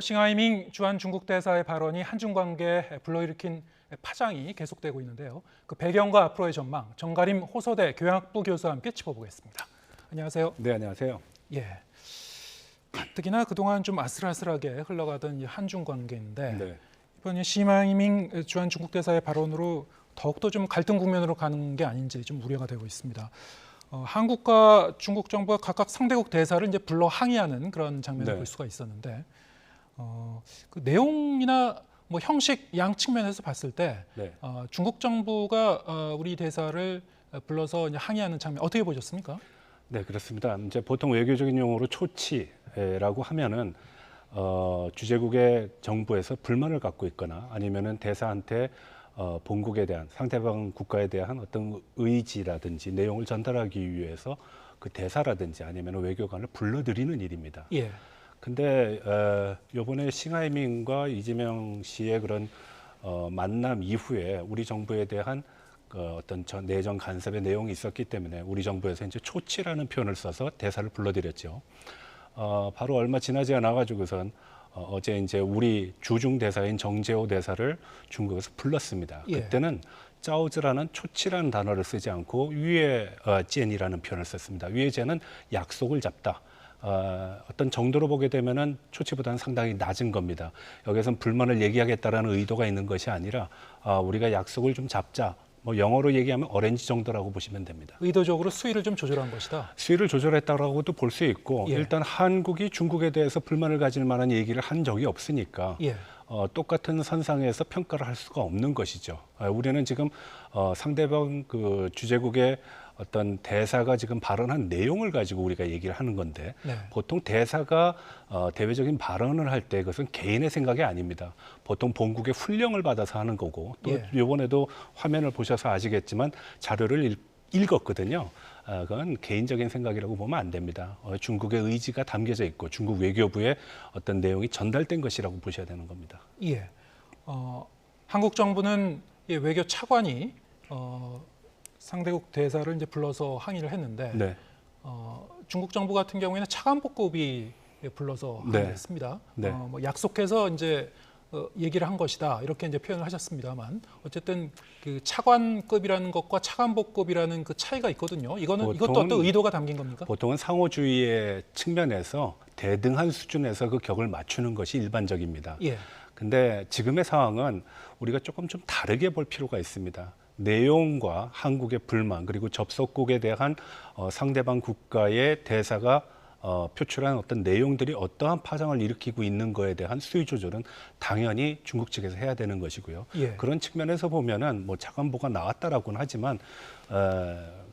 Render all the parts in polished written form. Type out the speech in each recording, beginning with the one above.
싱하이밍 주한 중국 대사의 발언이 한중 관계에 불러일으킨 파장이 계속되고 있는데요. 그 배경과 앞으로의 전망, 정가림 호서대 교양학부 교수와 함께 짚어보겠습니다. 안녕하세요. 네, 안녕하세요. 예, 가뜩이나 그동안 좀 아슬아슬하게 흘러가던 이 한중 관계인데 네. 이번 싱하이밍 주한 중국 대사의 발언으로 더욱더 좀 갈등 국면으로 가는 게 아닌지 좀 우려가 되고 있습니다. 한국과 중국 정부가 각각 상대국 대사를 이제 불러 항의하는 그런 장면을 네. 볼 수가 있었는데 그 내용이나 뭐 형식 양 측면에서 봤을 때 네. 중국 정부가 우리 대사를 불러서 이제 항의하는 장면 어떻게 보셨습니까? 네, 그렇습니다. 이제 보통 외교적인 용어로 초치라고 하면은 주재국의 정부에서 불만을 갖고 있거나 아니면은 대사한테 본국에 대한 상대방 국가에 대한 어떤 의지라든지 내용을 전달하기 위해서 그 대사라든지 아니면 외교관을 불러들이는 일입니다. 예. 근데 이번에 싱하이밍과 이재명 씨의 그런 만남 이후에 우리 정부에 대한 어떤 내정 간섭의 내용이 있었기 때문에 우리 정부에서 이제 초치라는 표현을 써서 대사를 불러들였죠. 바로 얼마 지나지 않아 가지고선 어제 이제 우리 주중 대사인 정재호 대사를 중국에서 불렀습니다. 예. 그때는 짜오즈라는 초치라는 단어를 쓰지 않고 위에 젠이라는 표현을 썼습니다. 위에 젠은 약속을 잡다. 어떤 정도로 보게 되면은 초치보다는 상당히 낮은 겁니다. 여기서는 불만을 얘기하겠다라는 의도가 있는 것이 아니라 우리가 약속을 좀 잡자. 뭐 영어로 얘기하면 어렌지 정도라고 보시면 됩니다. 의도적으로 수위를 좀 조절한 것이다. 수위를 조절했다라고도 볼 수 있고 예. 일단 한국이 중국에 대해서 불만을 가질 만한 얘기를 한 적이 없으니까 예. 똑같은 선상에서 평가를 할 수가 없는 것이죠. 우리는 지금 상대방 그 주재국의 어떤 대사가 지금 발언한 내용을 가지고 우리가 얘기를 하는 건데 네. 보통 대사가 대외적인 발언을 할 때 그것은 개인의 생각이 아닙니다. 보통 본국의 훈령을 받아서 하는 거고 또 예. 이번에도 화면을 보셔서 아시겠지만 자료를 읽었거든요. 그건 개인적인 생각이라고 보면 안 됩니다. 중국의 의지가 담겨져 있고 중국 외교부의 어떤 내용이 전달된 것이라고 보셔야 되는 겁니다. 예. 한국 정부는 이 외교 차관이 상대국 대사를 이제 불러서 항의를 했는데 네. 중국 정부 같은 경우에는 차관복급이 불러서 네. 항의했습니다. 네. 뭐 약속해서 이제 얘기를 한 것이다 이렇게 이제 표현을 하셨습니다만 어쨌든 그 차관급이라는 것과 차관복급이라는 그 차이가 있거든요. 이것도 어떤 의도가 담긴 겁니까? 보통은 상호주의의 측면에서 대등한 수준에서 그 격을 맞추는 것이 일반적입니다. 예. 근데 지금의 상황은 우리가 조금 좀 다르게 볼 필요가 있습니다. 내용과 한국의 불만 그리고 접속국에 대한 상대방 국가의 대사가 표출한 어떤 내용들이 어떠한 파장을 일으키고 있는 거에 대한 수위 조절은 당연히 중국 측에서 해야 되는 것이고요. 예. 그런 측면에서 보면은 뭐 차관보가 나왔다라고는 하지만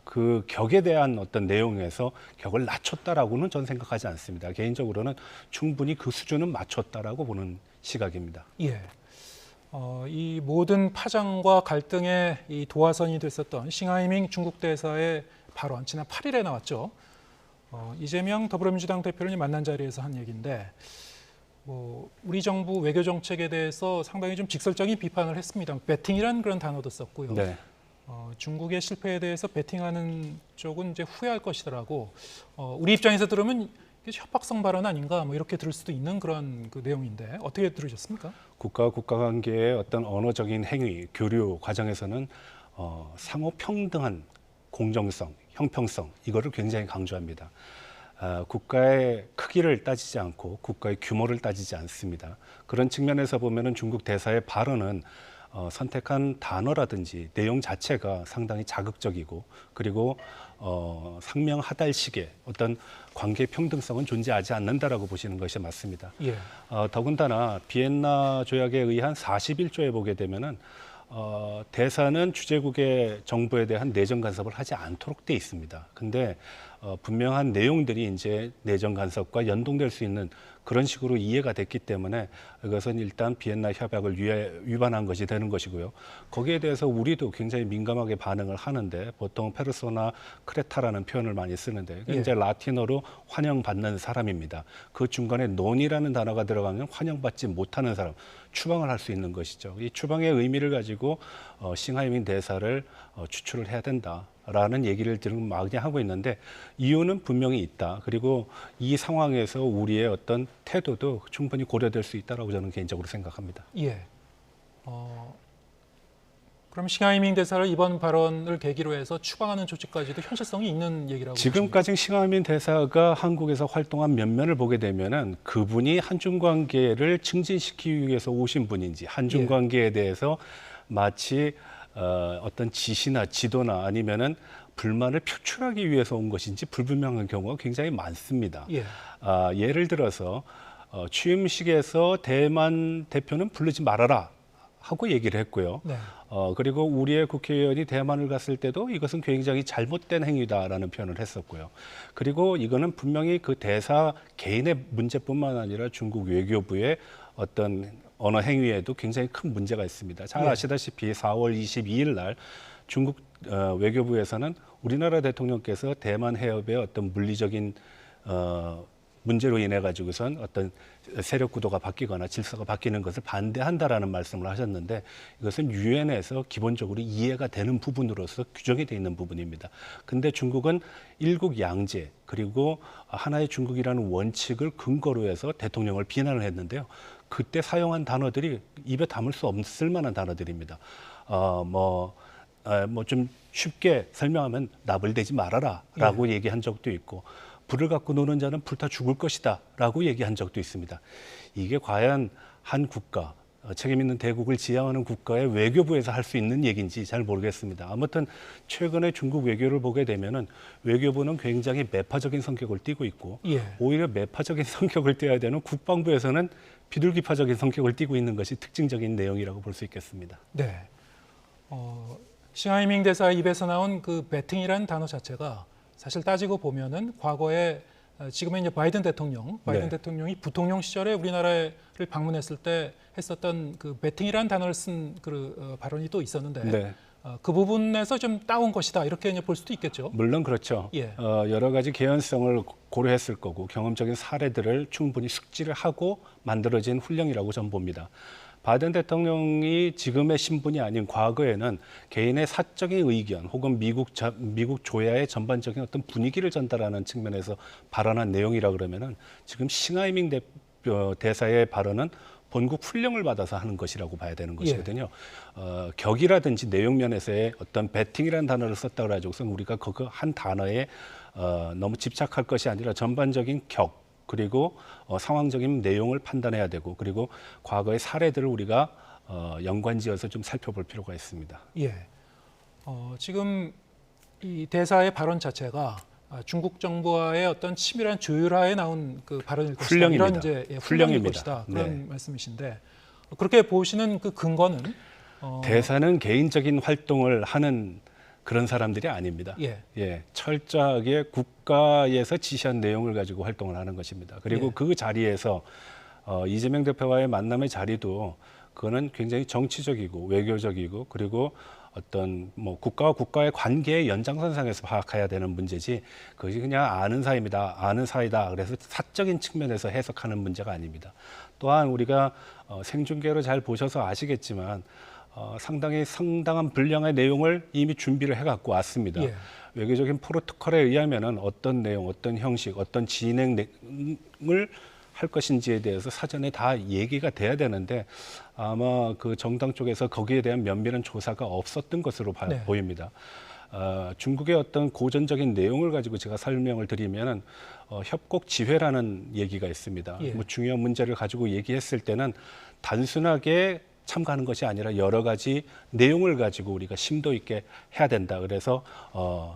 그 격에 대한 어떤 내용에서 격을 낮췄다라고는 전 생각하지 않습니다. 개인적으로는 충분히 그 수준은 맞췄다라고 보는 시각입니다. 예. 이 모든 파장과 갈등의 이 도화선이 됐었던 싱하이밍 중국 대사의 발언 지난 8일에 나왔죠. 이재명 더불어민주당 대표를 만난 자리에서 한 얘기인데 우리 정부 외교 정책에 대해서 상당히 좀 직설적인 비판을 했습니다. 배팅이라는 그런 단어도 썼고요. 네. 중국의 실패에 대해서 배팅하는 쪽은 이제 후회할 것이더라고. 우리 입장에서 들으면 협박성 발언 아닌가 뭐 이렇게 들을 수도 있는 그런 그 내용인데 어떻게 들으셨습니까? 국가와 국가 관계의 어떤 언어적인 행위, 교류 과정에서는 상호 평등한 공정성, 형평성 이거를 굉장히 강조합니다. 국가의 크기를 따지지 않고 국가의 규모를 따지지 않습니다. 그런 측면에서 보면은 중국 대사의 발언은 선택한 단어라든지 내용 자체가 상당히 자극적이고 그리고 상명하달식의 어떤 관계 평등성은 존재하지 않는다라고 보시는 것이 맞습니다. 예. 더군다나 비엔나 조약에 의한 41조에 보게 되면은 대사는 주재국의 정부에 대한 내정 간섭을 하지 않도록 돼 있습니다. 근데 분명한 내용들이 이제 내정 간섭과 연동될 수 있는 그런 식으로 이해가 됐기 때문에 이것은 일단 비엔나 협약을 위반한 것이 되는 것이고요. 거기에 대해서 우리도 굉장히 민감하게 반응을 하는데 보통 페르소나 크레타라는 표현을 많이 쓰는데 이제 라틴어로 환영받는 사람입니다. 그 중간에 논이라는 단어가 들어가면 환영받지 못하는 사람, 추방을 할 수 있는 것이죠. 이 추방의 의미를 가지고 싱하이밍 대사를 추출을 해야 된다. 라는 얘기를 지금 많이 하고 있는데 이유는 분명히 있다. 그리고 이 상황에서 우리의 어떤 태도도 충분히 고려될 수 있다라고 저는 개인적으로 생각합니다. 예. 그럼 싱하이밍 대사를 이번 발언을 계기로 해서 추방하는 조치까지도 현실성이 있는 얘기라고 지금까지 싱하이밍 대사가 한국에서 활동한 면면을 보게 되면은 그분이 한중 관계를 증진시키기 위해서 오신 분인지 한중 관계에 대해서 마치 어떤 지시나 지도나 아니면은 불만을 표출하기 위해서 온 것인지 불분명한 경우가 굉장히 많습니다. 예를 들어서 취임식에서 대만 대표는 부르지 말아라 하고 얘기를 했고요. 네. 그리고 우리의 국회의원이 대만을 갔을 때도 이것은 굉장히 잘못된 행위다라는 표현을 했었고요. 그리고 이거는 분명히 그 대사 개인의 문제뿐만 아니라 중국 외교부의 어떤 언어 행위에도 굉장히 큰 문제가 있습니다. 잘 아시다시피 4월 22일 날 중국 외교부에서는 우리나라 대통령께서 대만 해협의 어떤 물리적인 문제로 인해 가지고선 어떤 세력 구도가 바뀌거나 질서가 바뀌는 것을 반대한다라는 말씀을 하셨는데 이것은 유엔에서 기본적으로 이해가 되는 부분으로서 규정이 되어 있는 부분입니다. 근데 중국은 일국 양제 그리고 하나의 중국이라는 원칙을 근거로 해서 대통령을 비난을 했는데요. 그때 사용한 단어들이 입에 담을 수 없을 만한 단어들입니다. 뭐 좀 쉽게 설명하면 나불대지 말아라라고 얘기한 적도 있고 불을 갖고 노는 자는 불타 죽을 것이다 라고 얘기한 적도 있습니다. 이게 과연 한 국가, 책임 있는 대국을 지향하는 국가의 외교부에서 할 수 있는 얘기인지 잘 모르겠습니다. 아무튼 최근에 중국 외교를 보게 되면은 외교부는 굉장히 매파적인 성격을 띠고 있고 오히려 매파적인 성격을 띠어야 되는 국방부에서는 비둘기파적인 성격을 띠고 있는 것이 특징적인 내용이라고 볼 수 있겠습니다. 네. 싱하이밍 대사의 입에서 나온 그 배팅이라는 단어 자체가 사실 따지고 보면은 과거에 지금의 이제 바이든 대통령이 부통령 시절에 우리나라를 방문했을 때 했었던 그 배팅이라는 단어를 쓴 그 발언이 또 있었는데 그 부분에서 좀 따온 것이다 이렇게 이제 볼 수도 있겠죠. 물론 그렇죠. 여러 가지 개연성을 고려했을 거고 경험적인 사례들을 충분히 숙지를 하고 만들어진 훈령이라고 저는 봅니다. 바이든 대통령이 지금의 신분이 아닌 과거에는 개인의 사적인 의견 혹은 미국 조야의 전반적인 어떤 분위기를 전달하는 측면에서 발언한 내용이라 그러면은 지금 싱하이밍 대사의 발언은 본국 훈령을 받아서 하는 것이라고 봐야 되는 것이거든요. 격이라든지 내용 면에서의 어떤 배팅이라는 단어를 썼다고 해가지고서 우리가 그 한 단어에 너무 집착할 것이 아니라 전반적인 격 그리고 상황적인 내용을 판단해야 되고 그리고 과거의 사례들을 우리가 연관지어서 좀 살펴볼 필요가 있습니다. 지금 이 대사의 발언 자체가 중국 정부와의 어떤 치밀한 조율하에 나온 그 발언일 것이다. 훈령입니다. 이런 이제 훈령일 것이다. 그런 말씀이신데 그렇게 보시는 그 근거는 대사는 개인적인 활동을 하는 그런 사람들이 아닙니다. 철저하게 국가에서 지시한 내용을 가지고 활동을 하는 것입니다. 그리고 그 자리에서 이재명 대표와의 만남의 자리도 그거는 굉장히 정치적이고 외교적이고 그리고 어떤 뭐 국가와 국가의 관계의 연장선상에서 파악해야 되는 문제지 그것이 그냥 아는 사이다. 그래서 사적인 측면에서 해석하는 문제가 아닙니다. 또한 우리가 생중계로 잘 보셔서 아시겠지만 상당한 분량의 내용을 이미 준비를 해갖고 왔습니다. 외교적인 프로토콜에 의하면은 어떤 내용, 어떤 형식, 어떤 진행을 할 것인지에 대해서 사전에 다 얘기가 돼야 되는데 아마 그 정당 쪽에서 거기에 대한 면밀한 조사가 없었던 것으로 보입니다. 중국의 어떤 고전적인 내용을 가지고 제가 설명을 드리면은 협곡 지회라는 얘기가 있습니다. 뭐 중요한 문제를 가지고 얘기했을 때는 단순하게 참가하는 것이 아니라 여러 가지 내용을 가지고 우리가 심도 있게 해야 된다. 그래서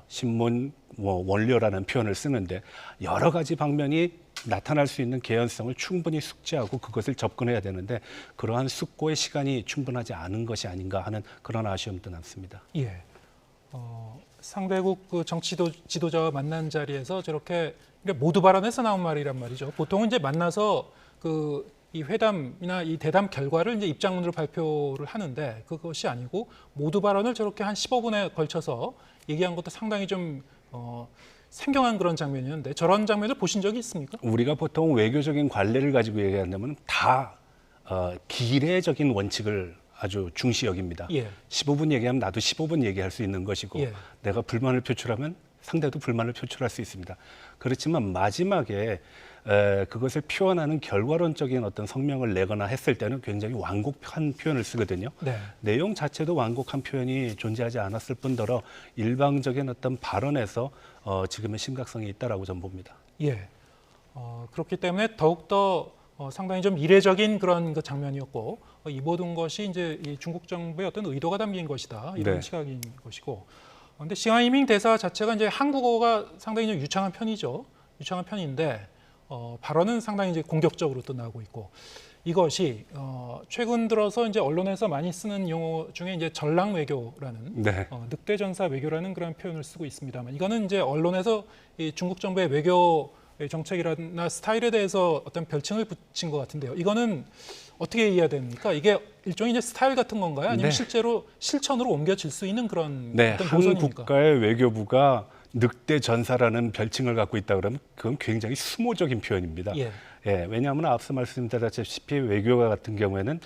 신문 원료라는 표현을 쓰는데 여러 가지 방면이 나타날 수 있는 개연성을 충분히 숙지하고 그것을 접근해야 되는데 그러한 숙고의 시간이 충분하지 않은 것이 아닌가 하는 그런 아쉬움도 남습니다. 상대국 그 정치 지도자와 만난 자리에서 저렇게 모두 발언에서 나온 말이란 말이죠. 보통은 이제 만나서 이 회담이나 이 대담 결과를 이제 입장문으로 발표를 하는데 그것이 아니고 모두 발언을 저렇게 한 15분에 걸쳐서 얘기한 것도 상당히 좀 생경한 그런 장면이었는데 저런 장면을 보신 적이 있습니까? 우리가 보통 외교적인 관례를 가지고 얘기한다면 다 기례적인 원칙을 아주 중시 여깁니다. 예. 15분 얘기하면 나도 15분 얘기할 수 있는 것이고 예. 내가 불만을 표출하면 상대도 불만을 표출할 수 있습니다. 그렇지만 마지막에 그것을 표현하는 결과론적인 어떤 성명을 내거나 했을 때는 굉장히 완곡한 표현을 쓰거든요. 네. 내용 자체도 완곡한 표현이 존재하지 않았을 뿐더러 일방적인 어떤 발언에서 지금의 심각성이 있다라고 저는 봅니다. 예. 그렇기 때문에 더욱더 상당히 좀 이례적인 그런 그 장면이었고 이 모든 것이 이제 이 중국 정부의 어떤 의도가 담긴 것이다 이런 네. 시각인 것이고 그런데 싱하이밍 대사 자체가 이제 한국어가 상당히 좀 유창한 편이죠. 유창한 편인데 발언은 상당히 이제 공격적으로 또 나오고 있고 이것이 최근 들어서 이제 언론에서 많이 쓰는 용어 중에 이제 전랑 외교라는 네. 늑대 전사 외교라는 그런 표현을 쓰고 있습니다만 이거는 이제 언론에서 이 중국 정부의 외교 정책이나 스타일에 대해서 어떤 별칭을 붙인 것 같은데요. 이거는 어떻게 이해해야 됩니까? 이게 일종의 이제 스타일 같은 건가요? 아니면 네. 실제로 실천으로 옮겨질 수 있는 그런 네, 어떤 한 노선입니까? 국가의 외교부가 늑대 전사라는 별칭을 갖고 있다 그러면 그건 굉장히 수모적인 표현입니다. 예. 예, 왜냐하면 앞서 말씀드렸다시피 외교가 같은 경우에는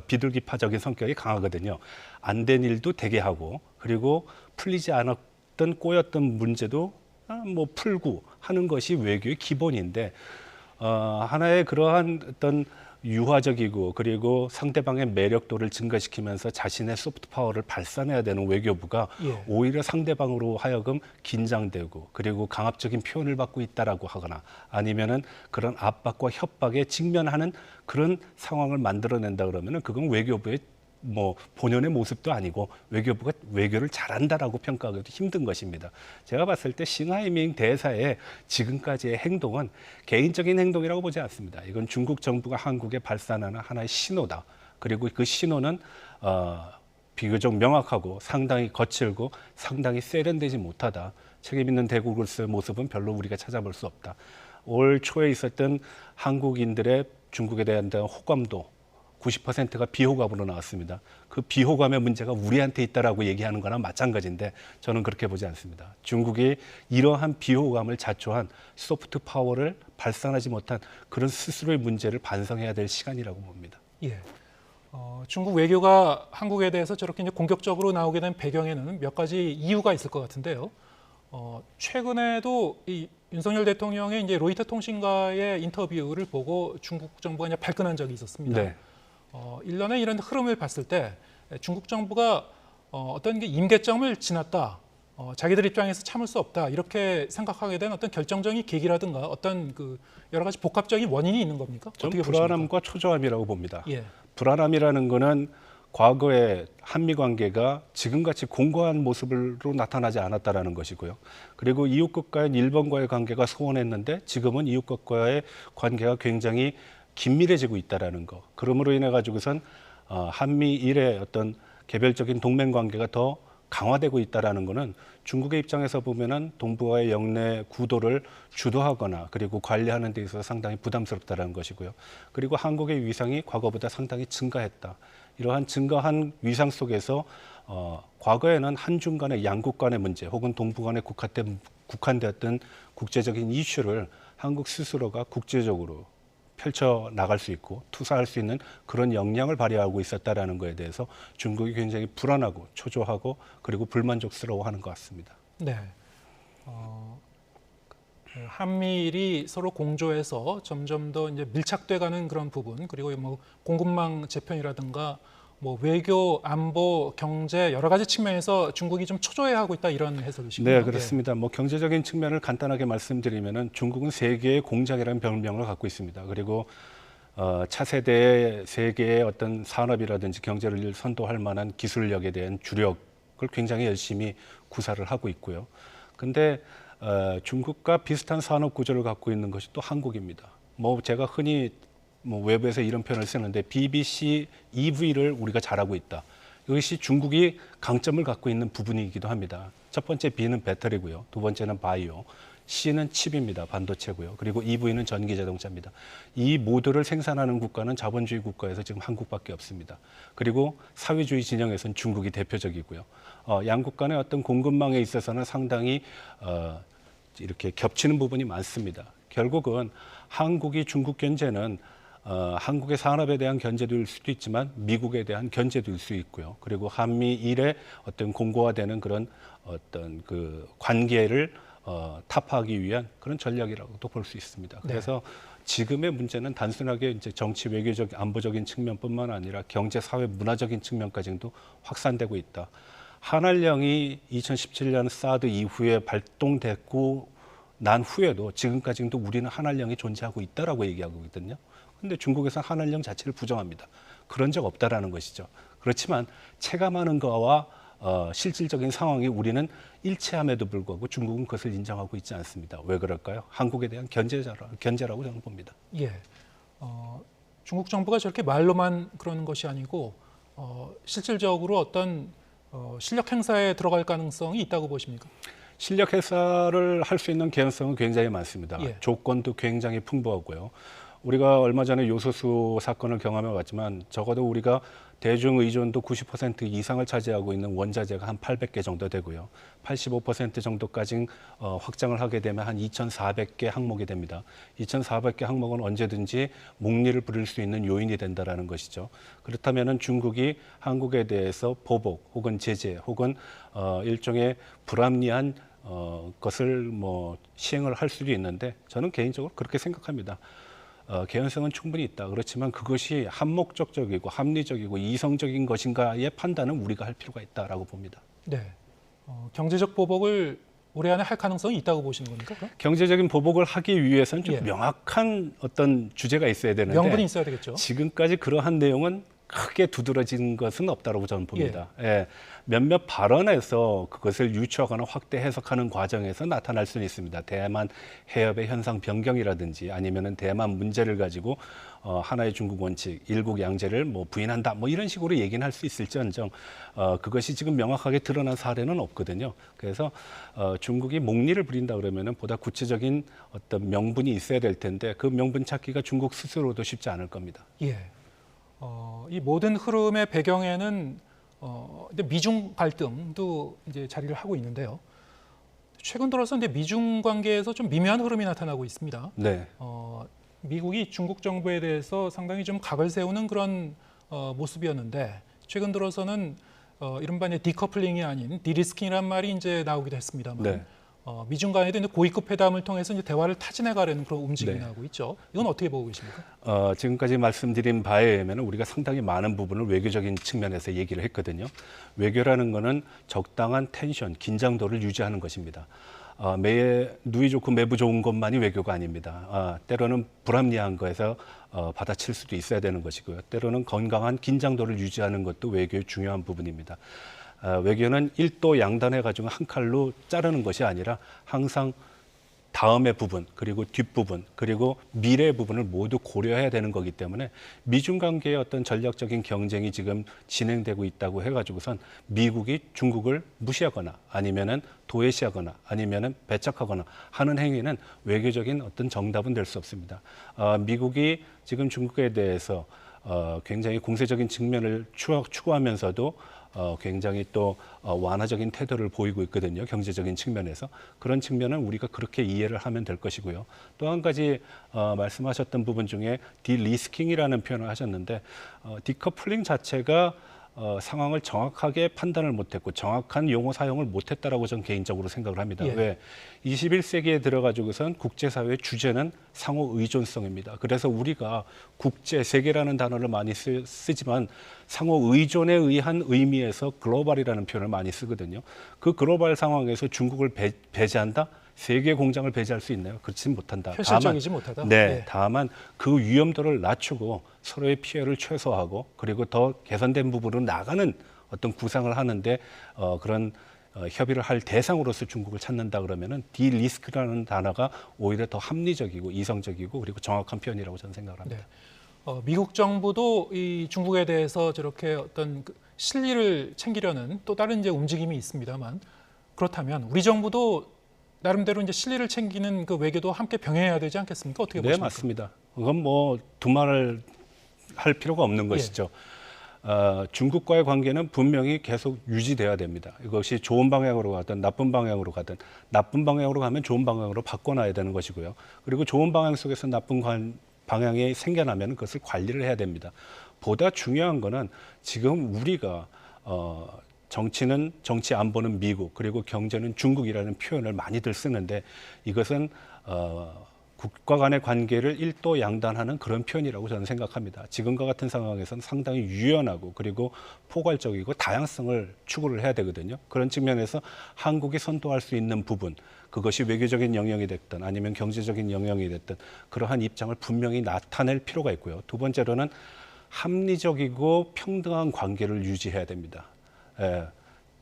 비둘기파적인 성격이 강하거든요. 안 된 일도 되게 하고 그리고 풀리지 않았던 꼬였던 문제도 뭐 풀고 하는 것이 외교의 기본인데 하나의 그러한 어떤 유화적이고 그리고 상대방의 매력도를 증가시키면서 자신의 소프트 파워를 발산해야 되는 외교부가 예. 오히려 상대방으로 하여금 긴장되고 그리고 강압적인 표현을 받고 있다라고 하거나 아니면은 그런 압박과 협박에 직면하는 그런 상황을 만들어낸다 그러면은 그건 외교부의 뭐 본연의 모습도 아니고 외교부가 외교를 잘한다라고 평가하기도 힘든 것입니다. 제가 봤을 때 싱하이밍 대사의 지금까지의 행동은 개인적인 행동이라고 보지 않습니다. 이건 중국 정부가 한국에 발산하는 하나의 신호다. 그리고 그 신호는 비교적 명확하고 상당히 거칠고 상당히 세련되지 못하다. 책임 있는 대국으로서의 모습은 별로 우리가 찾아볼 수 없다. 올 초에 있었던 한국인들의 중국에 대한 호감도 90%가 비호감으로 나왔습니다. 그 비호감의 문제가 우리한테 있다라고 얘기하는 거나 마찬가지인데 저는 그렇게 보지 않습니다. 중국이 이러한 비호감을 자초한 소프트 파워를 발산하지 못한 그런 스스로의 문제를 반성해야 될 시간이라고 봅니다. 예. 중국 외교가 한국에 대해서 저렇게 이제 공격적으로 나오게 된 배경에는 몇 가지 이유가 있을 것 같은데요. 최근에도 이 윤석열 대통령의 이제 로이터 통신과의 인터뷰를 보고 중국 정부가 이제 발끈한 적이 있었습니다. 네. 일련의 이런 흐름을 봤을 때 중국 정부가 어떤 게 임계점을 지났다. 자기들 입장에서 참을 수 없다. 이렇게 생각하게 된 어떤 결정적인 계기라든가 어떤 그 여러 가지 복합적인 원인이 있는 겁니까? 전 어떻게 불안함과 초조함이라고 봅니다. 예. 불안함이라는 거는 과거의 한미 관계가 지금같이 공고한 모습으로 나타나지 않았다라는 것이고요. 그리고 이웃국가인 일본과의 관계가 소원했는데 지금은 이웃국가의 관계가 굉장히 긴밀해지고 있다라는 거. 그러므로 인해 가지고선 한미일의 어떤 개별적인 동맹 관계가 더 강화되고 있다라는 거는 중국의 입장에서 보면은 동북아의 영내 구도를 주도하거나 그리고 관리하는 데 있어서 상당히 부담스럽다라는 것이고요. 그리고 한국의 위상이 과거보다 상당히 증가했다. 이러한 증가한 위상 속에서 과거에는 한중 간의 양국 간의 문제 혹은 동북 간에 국한되었던 국제적인 이슈를 한국 스스로가 국제적으로 펼쳐 나갈 수 있고 투사할 수 있는 그런 역량을 발휘하고 있었다라는 것에 대해서 중국이 굉장히 불안하고 초조하고 그리고 불만족스러워하는 것 같습니다. 네. 한미일이 서로 공조해서 점점 더 이제 밀착돼가는 그런 부분 그리고 뭐 공급망 재편이라든가 뭐 외교, 안보, 경제 여러 가지 측면에서 중국이 좀 초조해하고 있다 이런 해석이시군요. 네, 그렇습니다. 뭐 경제적인 측면을 간단하게 말씀드리면은 중국은 세계의 공장이라는 별명을 갖고 있습니다. 그리고 차세대의 세계의 어떤 산업이라든지 경제를 선도할 만한 기술력에 대한 주력을 굉장히 열심히 구사를 하고 있고요. 근데 중국과 비슷한 산업 구조를 갖고 있는 것이 또 한국입니다. 뭐 제가 흔히 뭐 외부에서 이런 표현을 쓰는데 BBC EV를 우리가 잘하고 있다. 이것이 중국이 강점을 갖고 있는 부분이기도 합니다. 첫 번째 B는 배터리고요. 두 번째는 바이오. C는 칩입니다. 반도체고요. 그리고 EV는 전기 자동차입니다. 이 모두를 생산하는 국가는 자본주의 국가에서 지금 한국밖에 없습니다. 그리고 사회주의 진영에서는 중국이 대표적이고요. 양국 간의 어떤 공급망에 있어서는 상당히 이렇게 겹치는 부분이 많습니다. 결국은 한국이 중국 견제는 한국의 산업에 대한 견제도일 수도 있지만 미국에 대한 견제도일 수 있고요. 그리고 한미일의 어떤 공고화되는 그런 어떤 그 관계를 타파하기 위한 그런 전략이라고도 볼 수 있습니다. 그래서 지금의 문제는 단순하게 이제 정치, 외교적, 안보적인 측면뿐만 아니라 경제, 사회, 문화적인 측면까지도 확산되고 있다. 한알령이 2017년 사드 이후에 발동됐고 난 후에도 지금까지도 우리는 한알령이 존재하고 있다라고 얘기하고 있거든요. 근데 중국에서는 한알령 자체를 부정합니다. 그런 적 없다라는 것이죠. 그렇지만 체감하는 거와 실질적인 상황이 우리는 일치함에도 불구하고 중국은 그것을 인정하고 있지 않습니다. 왜 그럴까요? 한국에 대한 견제라고 저는 봅니다. 예. 중국 정부가 저렇게 말로만 그러는 것이 아니고 실질적으로 어떤 실력 행사에 들어갈 가능성이 있다고 보십니까? 실력 행사를 할 수 있는 개연성은 굉장히 많습니다. 예. 조건도 굉장히 풍부하고요. 우리가 얼마 전에 요소수 사건을 경험해 왔지만 적어도 우리가 대중 의존도 90% 이상을 차지하고 있는 원자재가 한 800개 정도 되고요. 85% 정도까지 확장을 하게 되면 한 2,400개 항목이 됩니다. 2,400개 항목은 언제든지 목리를 부릴 수 있는 요인이 된다라는 것이죠. 그렇다면은 중국이 한국에 대해서 보복 혹은 제재 혹은 일종의 불합리한 것을 뭐 시행을 할 수도 있는데 저는 개인적으로 그렇게 생각합니다. 개연성은 충분히 있다. 그렇지만 그것이 한목적이고 합리적이고 이성적인 것인가의 판단은 우리가 할 필요가 있다라고 봅니다. 네. 경제적 보복을 올해 안에 할 가능성이 있다고 보시는 겁니까? 그럼? 경제적인 보복을 하기 위해서는 좀 예. 명확한 어떤 주제가 있어야 되는데 명분이 있어야 되겠죠. 지금까지 그러한 내용은 크게 두드러진 것은 없다고 저는 봅니다. 예. 몇몇 발언에서 그것을 유추하거나 확대 해석하는 과정에서 나타날 수는 있습니다. 대만 해협의 현상 변경이라든지 아니면은 대만 문제를 가지고 하나의 중국 원칙, 일국 양제를 뭐 부인한다, 뭐 이런 식으로 얘기는 할 수 있을지언정 그것이 지금 명확하게 드러난 사례는 없거든요. 그래서 중국이 목리를 부린다 그러면은 보다 구체적인 어떤 명분이 있어야 될 텐데 그 명분 찾기가 중국 스스로도 쉽지 않을 겁니다. 예. 이 모든 흐름의 배경에는 근데 미중 갈등도 이제 자리를 하고 있는데요. 최근 들어서 이제 미중 관계에서 좀 미묘한 흐름이 나타나고 있습니다. 네. 미국이 중국 정부에 대해서 상당히 좀 각을 세우는 그런 모습이었는데 최근 들어서는 이른바 이제 디커플링이 아닌 디리스킹이란 말이 이제 나오기도 했습니다만 네. 미중 간에도 이제 고위급 회담을 통해서 이제 대화를 타진해 가려는 그런 움직임이 네. 나오고 있죠. 이건 어떻게 보고 계십니까? 지금까지 말씀드린 바에 의하면 우리가 상당히 많은 부분을 외교적인 측면에서 얘기를 했거든요. 외교라는 것은 적당한 텐션, 긴장도를 유지하는 것입니다. 매에 누이 좋고 매부 좋은 것만이 외교가 아닙니다. 때로는 불합리한 거에서 받아칠 수도 있어야 되는 것이고요. 때로는 건강한 긴장도를 유지하는 것도 외교의 중요한 부분입니다. 외교는 일도 양단해가지고 한 칼로 자르는 것이 아니라 항상 다음의 부분, 그리고 뒷부분, 그리고 미래의 부분을 모두 고려해야 되는 거기 때문에 미중 관계의 어떤 전략적인 경쟁이 지금 진행되고 있다고 해가지고선 미국이 중국을 무시하거나 아니면은 도외시하거나 아니면은 배척하거나 하는 행위는 외교적인 어떤 정답은 될 수 없습니다. 미국이 지금 중국에 대해서 굉장히 공세적인 측면을 추구하면서도 굉장히 또 완화적인 태도를 보이고 있거든요. 경제적인 측면에서. 그런 측면은 우리가 그렇게 이해를 하면 될 것이고요. 또 한 가지 말씀하셨던 부분 중에 디리스킹이라는 표현을 하셨는데 디커플링 자체가 상황을 정확하게 판단을 못했고 정확한 용어 사용을 못했다라고 저는 개인적으로 생각을 합니다. 예. 왜? 21세기에 들어가지고선 국제사회의 주제는 상호 의존성입니다. 그래서 우리가 국제, 세계라는 단어를 많이 쓰지만 상호 의존에 의한 의미에서 글로벌이라는 표현을 많이 쓰거든요. 그 글로벌 상황에서 중국을 배제한다? 세계 공장을 배제할 수 있나요? 그렇지는 못한다. 현실적이지 못하다. 네, 예. 다만 그 위험도를 낮추고 서로의 피해를 최소화하고 그리고 더 개선된 부분으로 나가는 어떤 구상을 하는데 그런 협의를 할 대상으로서 중국을 찾는다 그러면은 디리스크라는 단어가 오히려 더 합리적이고 이성적이고 그리고 정확한 표현이라고 저는 생각을 합니다. 네. 미국 정부도 이 중국에 대해서 저렇게 어떤 그 실리를 챙기려는 또 다른 이제 움직임이 있습니다만 그렇다면 우리 정부도 나름대로 이제 실리를 챙기는 그 외교도 함께 병행해야 되지 않겠습니까? 어떻게 네, 보십니까? 맞습니다. 그건 뭐 두말을 할 필요가 없는 것이죠. 중국과의 관계는 분명히 계속 유지돼야 됩니다. 이것이 좋은 방향으로 가든 나쁜 방향으로 가든 나쁜 방향으로 가면 좋은 방향으로 바꿔놔야 되는 것이고요. 그리고 좋은 방향 속에서 나쁜 방향이 생겨나면 그것을 관리를 해야 됩니다. 보다 중요한 거는 지금 우리가 정치는 정치 안보는 미국 그리고 경제는 중국이라는 표현을 많이들 쓰는데 이것은 국가 간의 관계를 일도 양단하는 그런 표현이라고 저는 생각합니다. 지금과 같은 상황에서는 상당히 유연하고 그리고 포괄적이고 다양성을 추구를 해야 되거든요. 그런 측면에서 한국이 선도할 수 있는 부분, 그것이 외교적인 영역이 됐든 아니면 경제적인 영역이 됐든 그러한 입장을 분명히 나타낼 필요가 있고요. 두 번째로는 합리적이고 평등한 관계를 유지해야 됩니다.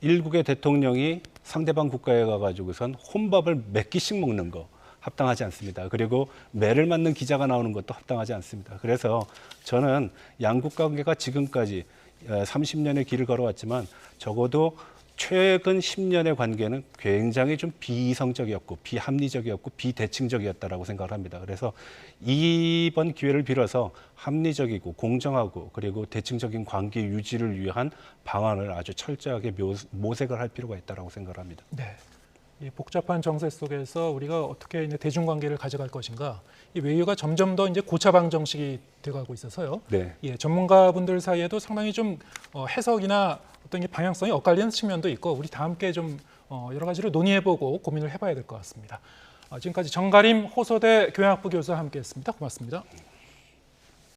일국의 대통령이 상대방 국가에 가가지고선 혼밥을 몇 끼씩 먹는 거 합당하지 않습니다. 그리고 매를 맞는 기자가 나오는 것도 합당하지 않습니다. 그래서 저는 양국 관계가 지금까지 30년의 길을 걸어왔지만 적어도 최근 10년의 관계는 굉장히 좀 비이성적이었고 비합리적이었고 비대칭적이었다라고 생각을 합니다. 그래서 이번 기회를 빌어서 합리적이고 공정하고 그리고 대칭적인 관계 유지를 위한 방안을 아주 철저하게 모색을 할 필요가 있다라고 생각을 합니다. 네. 이 복잡한 정세 속에서 우리가 어떻게 이제 대중관계를 가져갈 것인가, 이 외교가 점점 더 이제 고차방 정식이 돼가고 있어서요. 네. 예, 전문가분들 사이에도 상당히 좀 해석이나 어떤 게 방향성이 엇갈리는 측면도 있고, 우리 다 함께 좀 여러 가지로 논의해보고 고민을 해봐야 될 것 같습니다. 지금까지 정가림 호서대 교양학부 교수와 함께했습니다. 고맙습니다.